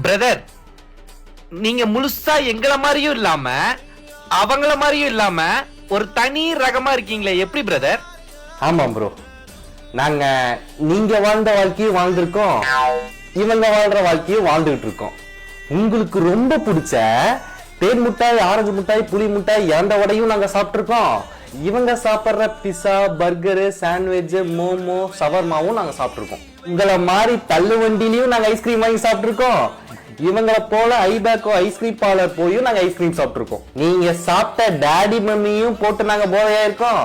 Brother, நீங்க முழுசா எங்கள மாதிரியும் இல்லாம அவங்கள மாதிரியும் இல்லாம ஒரு தனி ரகமா இருக்கீங்களே, எப்படி பிரதர்? ஆமா ப்ரோ, நாங்க நீங்க வாழ்ந்த வாழ்க்கையும் வாழ்ந்திருக்கோம், இவங்க வாழ்ற வாழ்க்கையும் வாழ்ந்துகிட்டு இருக்கோம். உங்களுக்கு ரொம்ப பிடிச்ச தேன் மிட்டாய், ஆரஞ்சு மிட்டாய், புளி மிட்டாய், இறந்த வடையும் நாங்க சாப்பிட்டுருக்கோம். இவங்க சாப்பிட்ற பிஸா, பர்கரு, சாண்ட்விச், மோமோ, சவர்மாவும் நாங்க சாப்பிட்டுருக்கோம். உங்களை மாதிரி தள்ளு வண்டிலையும் நாங்க ஐஸ்கிரீம் வாங்கி சாப்பிட்டுருக்கோம். இவங்களை போல ஐபேக்கோ ஐஸ்கிரீம் பார்லர் போயும் நாங்க ஐஸ்கிரீம் சாப்பிட்டுருக்கோம். நீங்க சாப்பிட்ட டாடி மம்மியும் போட்டு நாங்க போதையா இருக்கோம்,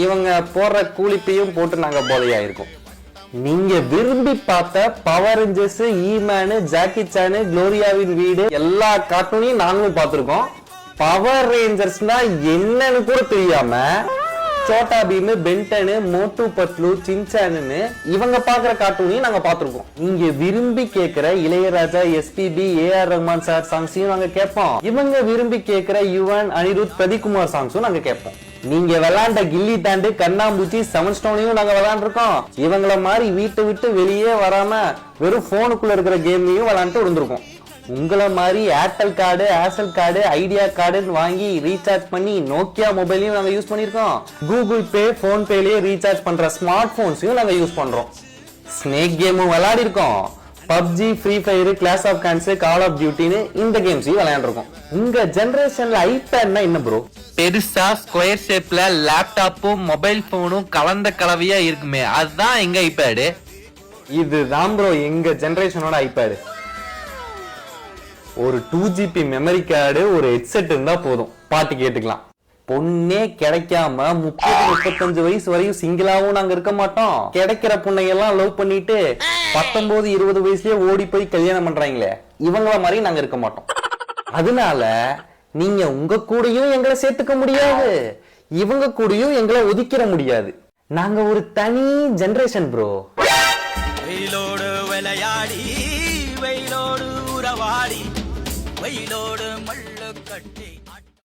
இவங்க போடுற கூலிப்பையும் போட்டு நாங்க போதையா இருக்கோம். நீங்க விரும்பி பார்த்த பவர் ரேஞ்சர்ஸ், ஈமேனு, ஜாக்கி சானு, குளோரியாவின் வீடு எல்லா கார்ட்டூனையும் நாங்களும் பார்த்திருக்கோம். பவர் ரேஞ்சர்ஸ்னா என்னன்னு கூட தெரியாம சோட்டா பீம், பென்டனு, மோட்டு பத்லு, சின்சானு இவங்க பாக்குற கார்ட்டூனையும் நாங்க பாத்துருக்கோம். நீங்க விரும்பி கேட்கிற இளையராஜா, எஸ்பிபி, ஏஆர் ரஹ்மான் சார் சாங்ஸையும் நாங்க கேட்போம். இவங்க விரும்பி கேட்கிற யுவன், அனிருத், பிரதீப்குமார் சாங்ஸும் நாங்க கேட்போம். நீங்க விளையாண்ட கில்லி தாண்டு, கண்ணாம்பூச்சி, செவன் ஸ்டோனையும் நாங்க விளையாண்டுருக்கோம். இவங்கள மாதிரி வீட்டை விட்டு வெளியே வராம வெறும் போனுக்குள்ள இருக்கிற கேமையும் விளையாண்டு இருந்திருக்கோம். உங்களை மாதிரி ஏர்டெல் கார்டு, ஏர்செல் கார்டு, ஐடியா கார்டுன்னு வாங்கி ரீசார்ஜ் பண்ணி நோக்கியா மொபைலையும் நாங்க யூஸ் பண்ணிருக்கோம். கூகுள் பே, போன் பேலயே ரீசார்ஜ் பண்ற ஸ்மார்ட் போன்ஸையும் நாங்க யூஸ் பண்றோம். ஸ்னேக் கேமும் விளையாடி இருக்கோம். PUBG, free fire, clash of clans, call of டியூட்டின்னு இந்த கேம்ஸையும் விளையாண்டுருக்கோம். உங்க ஜெனரேஷன்ல ஐபேட்னா என்ன ப்ரோ? பெருசா ஸ்கொயர் ஷேப்ல லேப்டாப்பும் மொபைல் போனும் கலந்த கலவையா இருக்குமே, அதுதான் எங்க ஐபேடு. இதுதான் ப்ரோ எங்க ஜெனரேஷனோட ஐபேடு. ஒரு 2GB மெமரி கார்டு, ஒரு ஹெட்செட் இருந்தா போதும், பாட்டு கேட்டுக்கலாம். பொண்ணே கிடைக்காம 30-35 வயசு வரையும் சிங்கிளாவும் நாங்க இருக்க மாட்டோம். கிடைக்கிற பொண்ணையெல்லாம் லவ் பண்ணிட்டு 19-20 வயசுலயே ஓடி போய் கல்யாணம் பண்றாங்களே, இவங்கள மாதிரி நாங்க இருக்க மாட்டோம். அதனால நீங்க உங்க கூடயும் எங்களை சேர்த்துக்க முடியாது, இவங்க கூடயும் எங்களை ஒதுக்கிட முடியாது. நாங்க ஒரு தனி ஜெனரேஷன் ப்ரோ. வெயிலோடு விளையாடி, வெயிலோடு உறவாடி, வெயிலோடு மல்லு கட்டி